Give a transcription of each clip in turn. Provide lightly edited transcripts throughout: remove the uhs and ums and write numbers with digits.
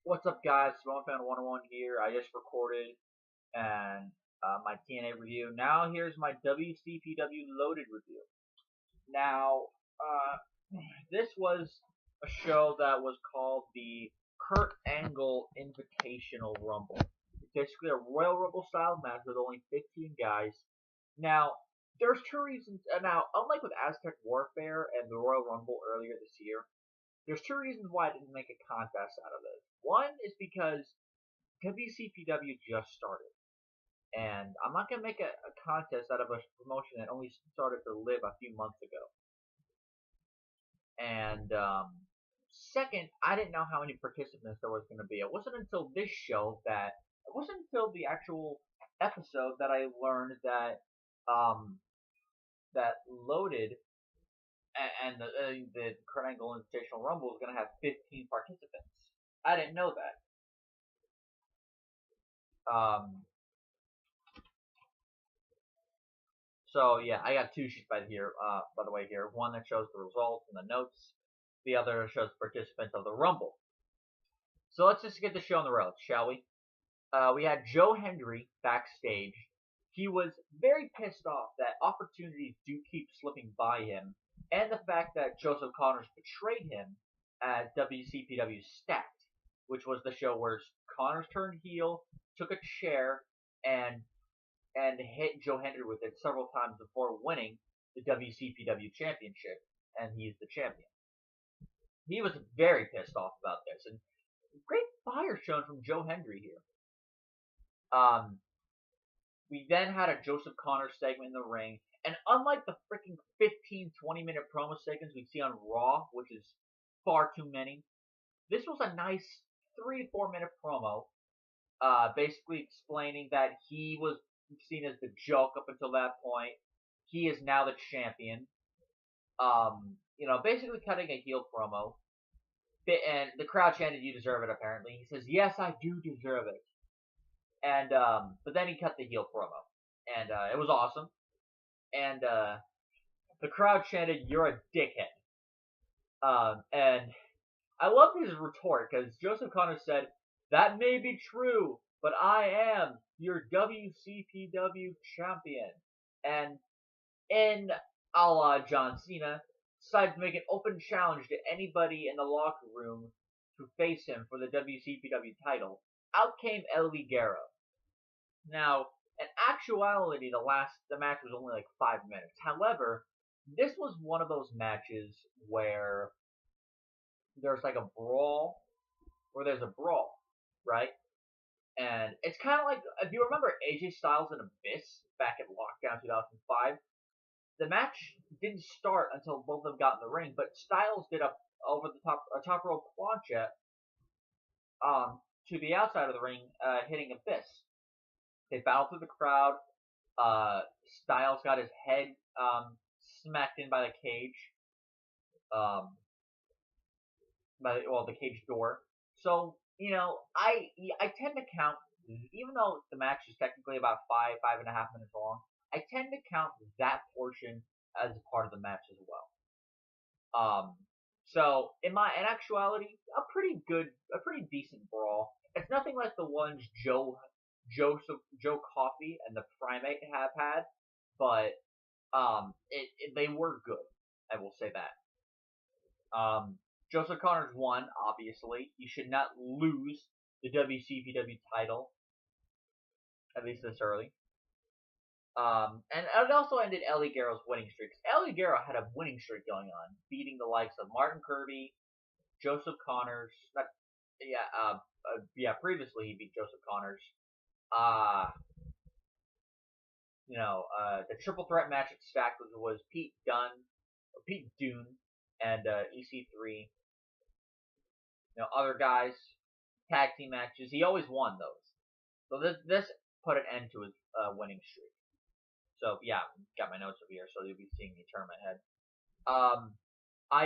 What's up, guys? Small Fan 101 here. I just recorded and my TNA review. Now here's my WCPW Loaded review. Now, this was a show that was called the Kurt Angle Invitational Rumble. It's basically a Royal Rumble style match with only 15 guys. Now, there's two reasons. Now, unlike with Aztec Warfare and the Royal Rumble earlier this year, there's two reasons why I didn't make a contest out of it. One is because WCPW just started, and I'm not gonna make a contest out of a promotion that only started to live a few months ago. And second, I didn't know how many participants there was gonna be. It wasn't until this show it wasn't until the actual episode that I learned that that Loaded and the Kurt Angle Invitational Rumble is going to have 15 participants. I didn't know that. So yeah, I got two sheets by the way here. One that shows the results and the notes. The other shows participants of the Rumble. So let's just get the show on the road, shall we? We had Joe Hendry backstage. He was very pissed off that opportunities do keep slipping by him, and the fact that Joseph Connors betrayed him at WCPW Stacked, which was the show where Connors turned heel, took a chair, and hit Joe Hendry with it several times before winning the WCPW Championship, and he's the champion. He was very pissed off about this, and great fire shown from Joe Hendry here. We then had a Joseph Connors segment in the ring, and unlike the freaking 15, 20-minute promo segments we see on Raw, which is far too many, this was a nice 3 to 4 minute promo, basically explaining that he was seen as the joke up until that point. He is now the champion. Basically cutting a heel promo. And the crowd chanted, "You deserve it," apparently. He says, "Yes, I do deserve it." And but then he cut the heel promo, and it was awesome. And the crowd chanted, "You're a dickhead." And I love his retort because Joseph Connors said, "That may be true, but I am your WCPW champion." And in a la John Cena, decided to make an open challenge to anybody in the locker room to face him for the WCPW title. Out came El Ligero. Now, in actuality, the match was only like 5 minutes. However, this was one of those matches where there's like a brawl, right? And it's kind of like, if you remember AJ Styles and Abyss back at Lockdown 2005, the match didn't start until both of them got in the ring, but Styles did a top rope plancha to the outside of the ring, hitting Abyss. They battled through the crowd. Styles got his head smacked in by the cage, the cage door. So I tend to count, even though the match is technically about 5.5 minutes long, I tend to count that portion as a part of the match as well. So in actuality, a pretty decent brawl. It's nothing like the ones Joe Coffey and the Primate have had, but they were good. I will say that. Joseph Connors won, obviously. He should not lose the WCPW title, at least this early. And it also ended El Ligero's winning streak. El Ligero had a winning streak going on, beating the likes of Martin Kirby, Joseph Connors. Previously he beat Joseph Connors. The triple threat match at Stacked was Pete Dune, and EC3. Other guys, tag team matches. He always won those. So this put an end to his winning streak. So yeah, got my notes over here, so you'll be seeing me turn my head.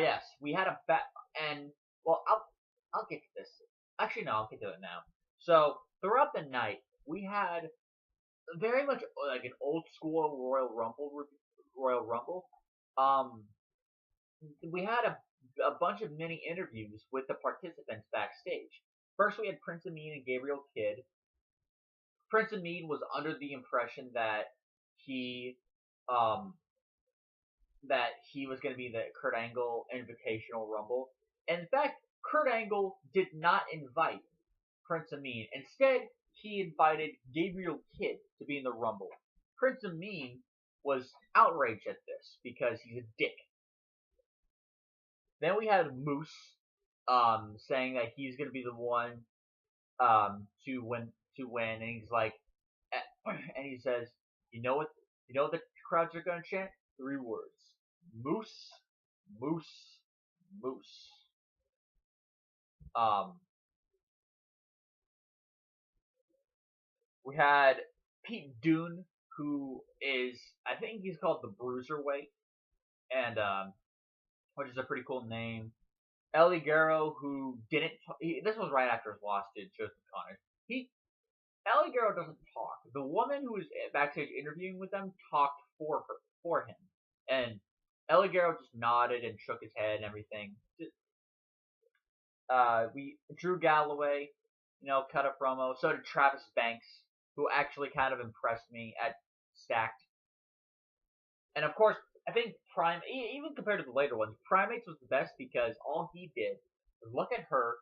Yes, we had a bet, and well, I'll get to this. Actually, no, I'll get to it now. So throughout the night, we had very much like an old school Royal Rumble. We had a bunch of mini interviews with the participants backstage. First, we had PrinceAmeen and Gabriel Kid. PrinceAmeen was under the impression that he um, was going to be the Kurt Angle Invitational Rumble. And in fact, Kurt Angle did not invite PrinceAmeen. Instead, he invited Gabriel Kid to be in the Rumble. PrinceAmeen was outraged at this because he's a dick. Then we had Moose saying that he's going to be the one to win, and he's like, and he says, you know what the crowds are going to chant? 3 words: Moose, Moose, Moose. We had Pete Dune, who is, I think he's called the Bruiserweight, and which is a pretty cool name. El Ligero, who didn't. This was right after his loss to Joseph Connors. El Ligero doesn't talk. The woman who was backstage interviewing with them talked for him, and El Ligero just nodded and shook his head and everything. Drew Galloway, cut a promo. So did Travis Banks, who actually kind of impressed me at Stacked. And of course, I think even compared to the later ones, Primates was the best because all he did was look at her,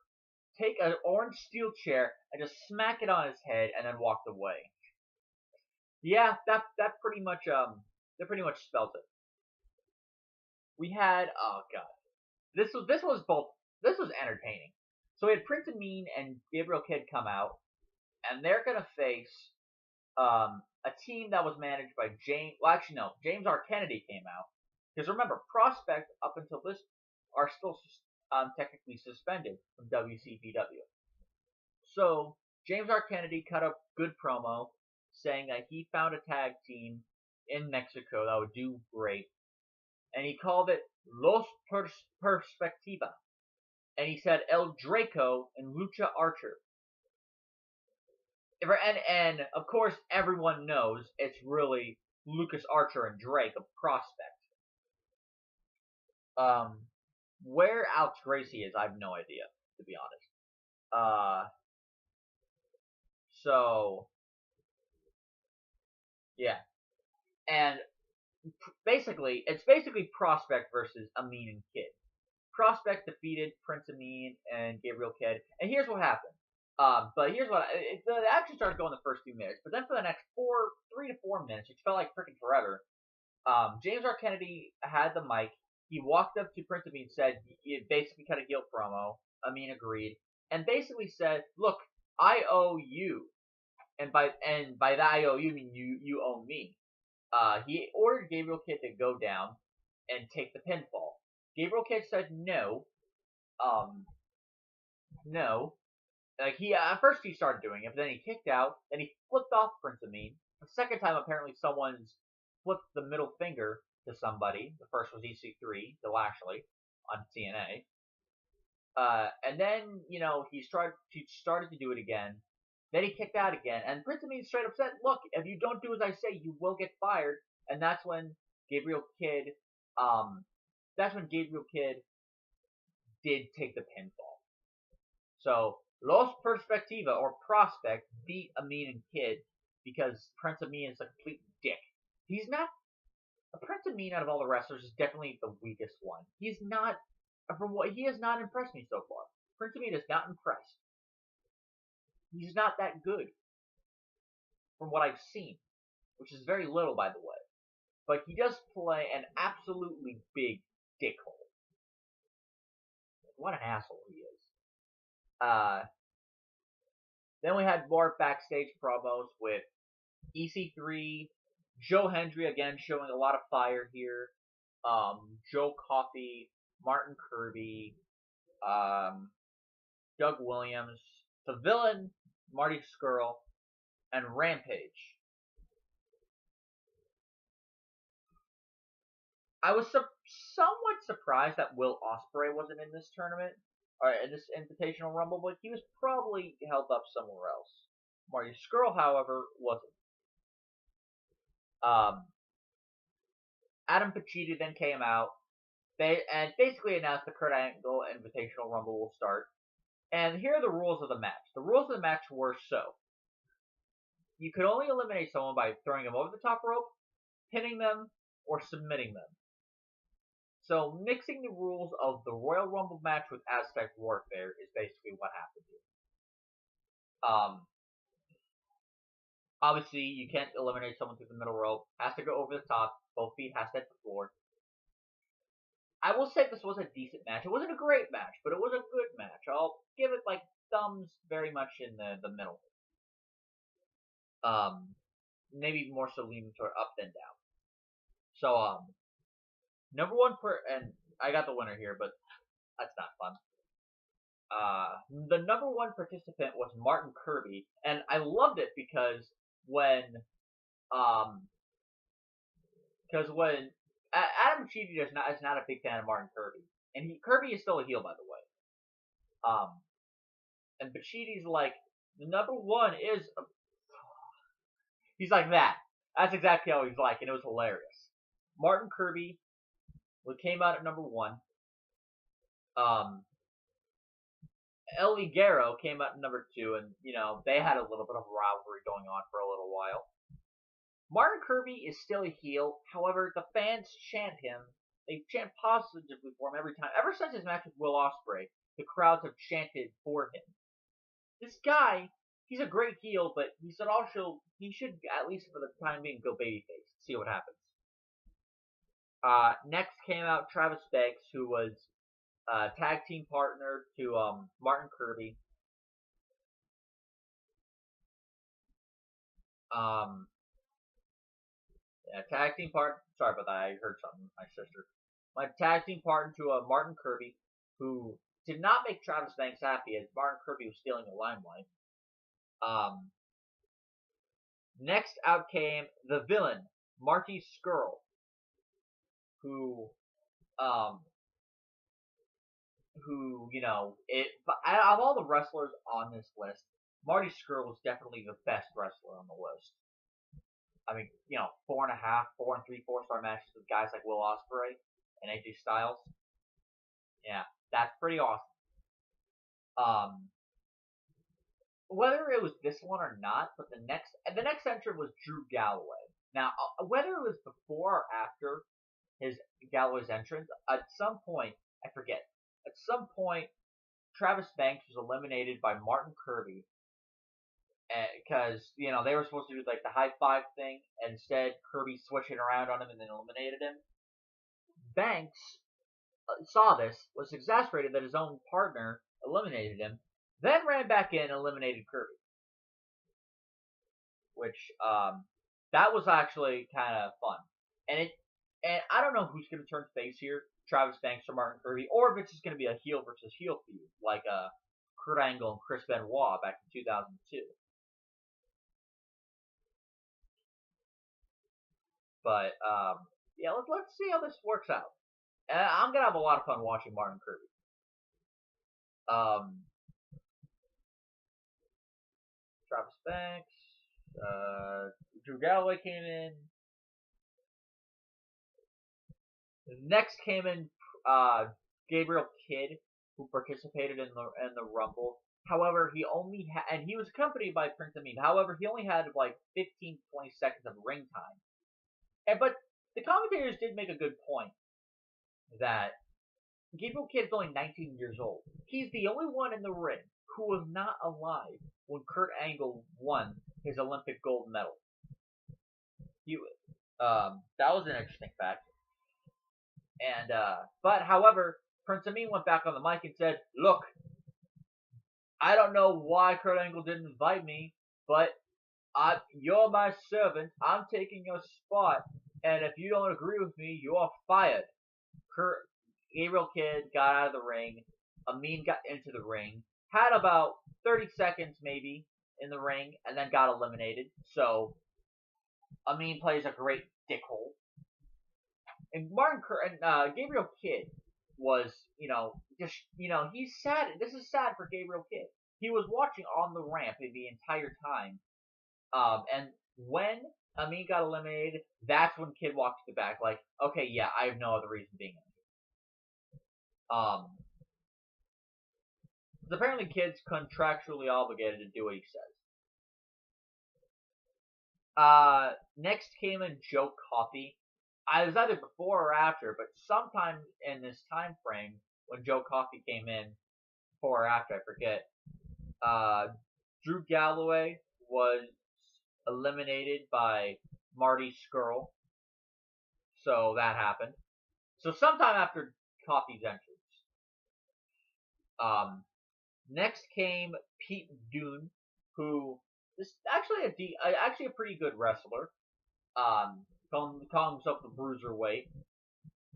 take an orange steel chair, and just smack it on his head, and then walked away. Yeah, that pretty much spells it. We had, oh god, this was entertaining. So we had PrinceAmeen and Gabriel Kid come out, and they're gonna face a team that was managed by James R. Kennedy came out. Because remember, Prospect up until this are still technically suspended from WCPW. So James R. Kennedy cut a good promo saying that he found a tag team in Mexico that would do great, and he called it Los Perspectiva, and he said El Draco and Lucha Archer. And of course, everyone knows it's really Lucas Archer and Drake of Prospect. Where Alex Gracie is, I have no idea, to be honest. So yeah, and it's basically Prospect versus Ameen and Kid. Prospect defeated PrinceAmeen and Gabriel Kid, and here's what happened. But here's what the action started going the first 2 minutes, but then for the next 3 to 4 minutes, which felt like freaking forever, James R. Kennedy had the mic. He walked up to PrinceAmeen and said, he basically cut a heel promo. Ameen agreed, and basically said, "Look, I owe you, and by that I owe you, I mean you owe me." He ordered Gabriel Kid to go down and take the pinfall. Gabriel Kid said no. No. Like at first he started doing it, but then he kicked out. Then he flipped off PrinceAmeen. The second time, apparently, someone's flipped the middle finger to somebody. The first was EC3 to Lashley on TNA. And then he started to do it again. Then he kicked out again, and PrinceAmeen straight up said, "Look, if you don't do as I say, you will get fired." And that's when Gabriel Kid did take the pinfall. So Los Perspectiva, or Prospect, beat Ameen and Kid because PrinceAmeen is a complete dick. He's not. PrinceAmeen out of all the wrestlers is definitely the weakest one. He's not. He has not impressed me so far. PrinceAmeen is not impressed. He's not that good from what I've seen, which is very little, by the way. But he does play an absolutely big dickhole. What an asshole he is. Then we had more backstage promos with EC3, Joe Hendry again showing a lot of fire here, Joe Coffey, Martin Kirby, Doug Williams, the Villain, Marty Scurll, and Rampage. I was somewhat surprised that Will Ospreay wasn't in this tournament, or in this Invitational Rumble, but he was probably held up somewhere else. Marty Scurll, however, wasn't. Adam Pacitti then came out and basically announced the Kurt Angle Invitational Rumble will start. And here are the rules of the match. The rules of the match were so: you could only eliminate someone by throwing them over the top rope, pinning them, or submitting them. So mixing the rules of the Royal Rumble match with Aztec Warfare is basically what happened here. Obviously, you can't eliminate someone through the middle rope. Has to go over the top. Both feet has to hit the floor. I will say this was a decent match. It wasn't a great match, but it was a good match. I'll give it like thumbs very much in the middle. Maybe more so leaning toward up than down. So number one and I got the winner here, but that's not fun. The number one participant was Martin Kirby, and I loved it because when Adam Cheedy is not a big fan of Martin Kirby, and Kirby is still a heel, by the way. And Bachidi's like, the number one is he's like that. That's exactly how he's like, and it was hilarious. Martin Kirby came out at number one. El Ligero came out at number two, and they had a little bit of rivalry going on for a little while. Martin Kirby is still a heel. However, the fans chant him. They chant positively for him every time. Ever since his match with Will Ospreay, the crowds have chanted for him. This guy, he's a great heel, but he should, at least for the time being, go babyface. See what happens. Next came out Travis Banks, who was tag team partner to Martin Kirby. Tag team partner. Sorry about that. I heard something. My sister. My tag team partner to Martin Kirby, who did not make Travis Banks happy, as Martin Kirby was stealing the limelight. Next out came the villain, Marty Scurll, who out of all the wrestlers on this list, Marty Scurll was definitely the best wrestler on the list. I mean, 4.5, 4 and 3/4-star matches with guys like Will Ospreay and AJ Styles. Yeah, that's pretty awesome. Whether it was this one or not, but the next entrant was Drew Galloway. Now, whether it was before or after his Galloway's entrance, at some point, I forget. At some point, Travis Banks was eliminated by Martin Kirby because they were supposed to do like the high five thing, and instead Kirby switched it around on him and then eliminated him. Banks saw this, was exasperated that his own partner eliminated him, then ran back in and eliminated Kirby. Which, that was actually kind of fun. And I don't know who's going to turn face here, Travis Banks or Martin Kirby, or if it's just going to be a heel versus heel feud, like Kurt Angle and Chris Benoit back in 2002. But, let's see how this works out. I'm going to have a lot of fun watching Martin Kirby. Travis Banks, Drew Galloway came in. Next came in Gabriel Kid, who participated in the Rumble. However, he was accompanied by PrinceAmeen. However, he only had like 15-20 seconds of ring time. But the commentators did make a good point that Gabriel Kid is only 19 years old. He's the only one in the ring who was not alive when Kurt Angle won his Olympic gold medal. That was an interesting fact. And however, PrinceAmeen went back on the mic and said, "Look, I don't know why Kurt Angle didn't invite me, but you're my servant. I'm taking your spot, and if you don't agree with me, you're fired." Gabriel Kid got out of the ring. Amin got into the ring. Had about 30 seconds maybe in the ring, and then got eliminated. So Amin plays a great dickhole. And Gabriel Kid was, he's sad. This is sad for Gabriel Kid. He was watching on the ramp the entire time. And when Amin got eliminated, that's when Kid walked to the back, like, okay, yeah, I have no other reason being in here. Because apparently Kid's contractually obligated to do what he says. Next came in Joe Coffey. I was either before or after, but sometime in this time frame when Joe Coffey came in, before or after, I forget. Drew Galloway was eliminated by Marty Scurll, so that happened. So sometime after Coffey's entrance. Next came Pete Dune, who is actually a pretty good wrestler. Calling himself the Bruiserweight.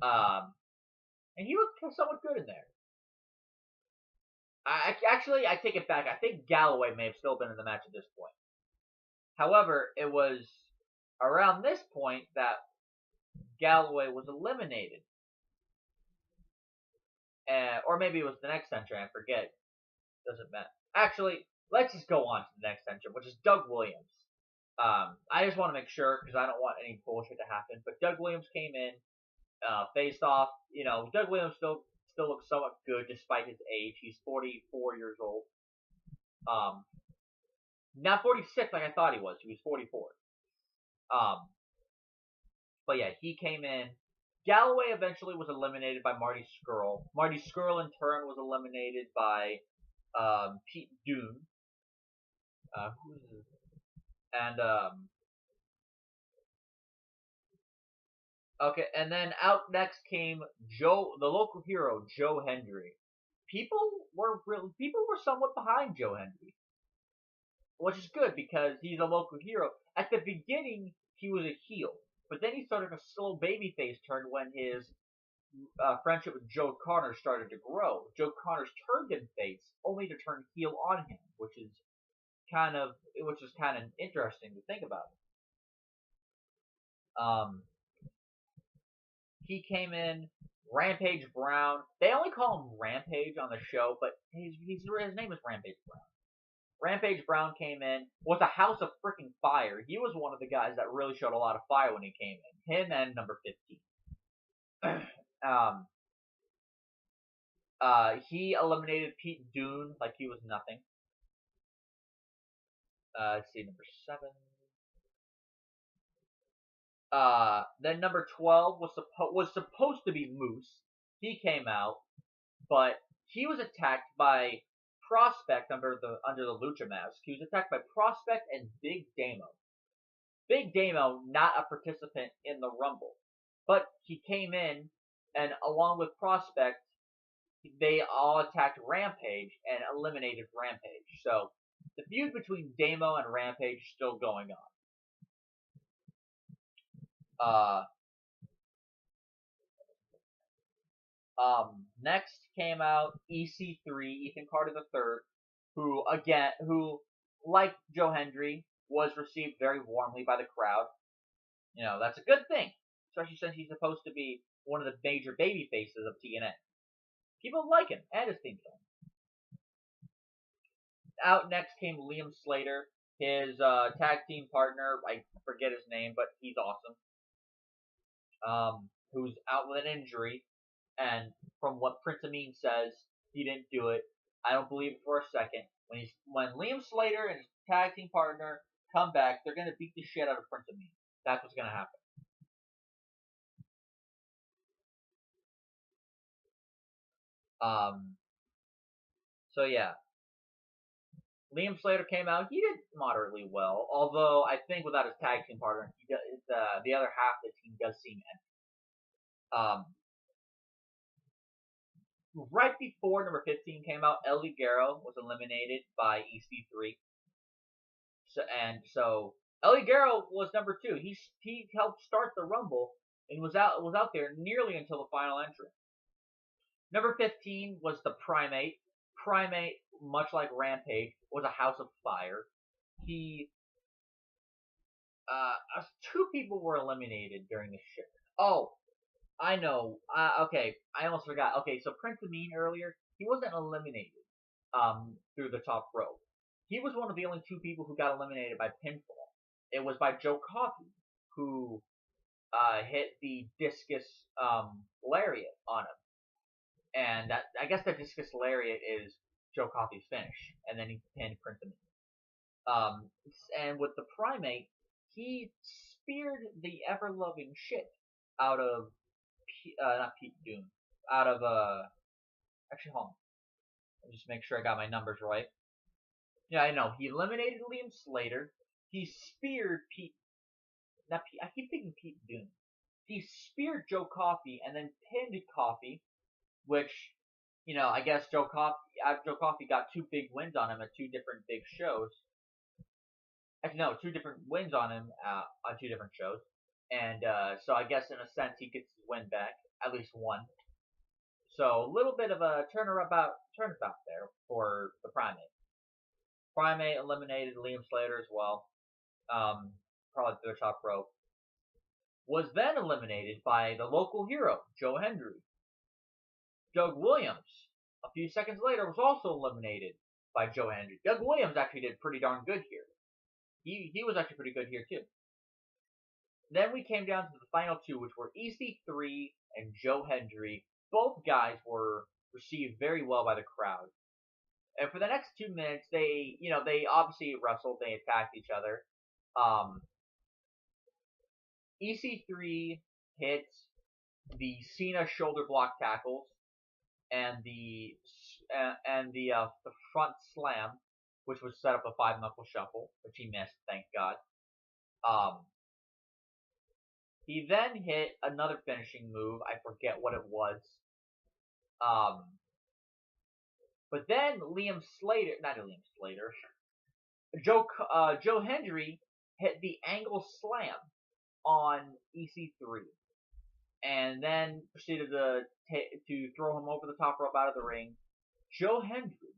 And he was somewhat good in there. I take it back. I think Galloway may have still been in the match at this point. However, it was around this point that Galloway was eliminated. Or maybe it was the next entrant, I forget. Doesn't matter. Actually, let's just go on to the next entrant, which is Doug Williams. I just want to make sure, because I don't want any bullshit to happen, but Doug Williams came in, faced off. Doug Williams still looks somewhat good despite his age. He's 44 years old. Not 46 like I thought he was. He was 44. But yeah, he came in. Galloway eventually was eliminated by Marty Scurll. Marty Scurll in turn was eliminated by Pete Dune. Okay, and then out next came Joe, the local hero, Joe Hendry. People were somewhat behind Joe Hendry, which is good because he's a local hero. At the beginning, he was a heel, but then he started a slow babyface turn when his friendship with Joe Connor started to grow. Joe Connor's turned him face, only to turn heel on him, which is kind of interesting to think about. He came in, Rampage Brown. They only call him Rampage on the show, but his name is Rampage Brown. Rampage Brown came in, was a house of freaking fire. He was one of the guys that really showed a lot of fire when he came in. Him and number 15. He eliminated Pete Dune like he was nothing. Let's see, number 7. Then number 12 was supposed to be Moose. He came out, but he was attacked by Prospect under the Lucha mask. He was attacked by Prospect and Big Damo. Big Damo, not a participant in the Rumble, but he came in, and along with Prospect, they all attacked Rampage and eliminated Rampage. So the feud between Damo and Rampage is still going on. Next came out EC3, Ethan Carter III, who like Joe Hendry, was received very warmly by the crowd. That's a good thing, especially since he's supposed to be one of the major baby faces of TNA. People like him and his theme song. Out next came Liam Slater, his tag team partner. I forget his name, but he's awesome. Who's out with an injury, and from what PrinceAmeen says, he didn't do it. I don't believe it for a second. When Liam Slater and his tag team partner come back, they're gonna beat the shit out of PrinceAmeen. That's what's gonna happen. So yeah, Liam Slater came out. He did moderately well, although I think without his tag team partner, the other half of the team does seem empty. Right before number 15 came out, El Ligero was eliminated by EC3. So El Ligero was number 2. He helped start the Rumble and was out there nearly until the final entrance. Number 15 was the Primate. Primate, much like Rampage, was a house of fire. Two people were eliminated during the show. Oh, I know. Okay, I almost forgot. Okay, so PrinceAmeen earlier, he wasn't eliminated through the top rope. He was one of the only 2 people who got eliminated by pinfall. It was by Joe Coffey, who hit the discus lariat on him. And I guess the discus lariat is Joe Coffey's finish, and then he pinned PrinceAmeen. And with the Primate, he speared the ever-loving shit out of not Pete Dune, out of actually hold on, let me just make sure I got my numbers right. Yeah, I know he eliminated Liam Slater. He speared Pete. Not Pete. I keep thinking Pete Dune. He speared Joe Coffey and then pinned Coffey, which, I guess Joe Coffey got 2 big wins on him at 2 different big shows. Actually, no, 2 different wins on him on 2 different shows. And so I guess in a sense he gets his win back, at least one. So a little bit of a turnabout there for the Primate. Primate eliminated Liam Slater as well. Probably through the top rope. Was then eliminated by the local hero, Joe Hendry. Doug Williams, a few seconds later, was also eliminated by Joe Hendry. Doug Williams actually did pretty darn good here. He was actually pretty good here too. Then we came down to the final 2, which were EC3 and Joe Hendry. Both guys were received very well by the crowd. And for the next 2 minutes, they obviously wrestled, they attacked each other. EC3 hit the Cena shoulder block tackles and the front slam, which was set up a 5-knuckle shuffle, which he missed, thank God. He then hit another finishing move. I forget what it was. But then Joe Hendry hit the angle slam on EC3, and then proceeded to throw him over the top rope out of the ring. Joe Hendry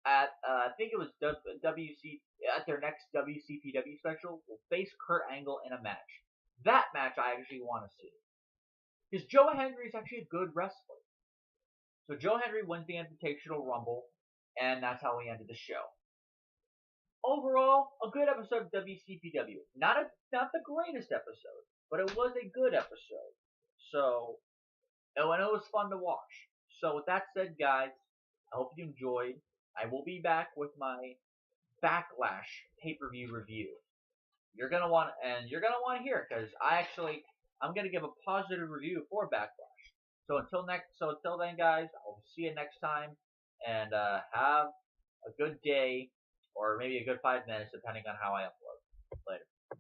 at I think it was at their next WCPW special will face Kurt Angle in a match. That match I actually want to see, because Joe Hendry is actually a good wrestler. So Joe Hendry wins the Invitational Rumble, and that's how we ended the show. Overall, a good episode of WCPW. Not the greatest episode, but it was a good episode. So, and it was fun to watch. So with that said, guys, I hope you enjoyed. I will be back with my Backlash pay-per-view review. You're gonna want to hear it, because I'm gonna give a positive review for Backlash. So until then, guys, I'll see you next time, and have a good day, or maybe a good 5 minutes, depending on how I upload. Later.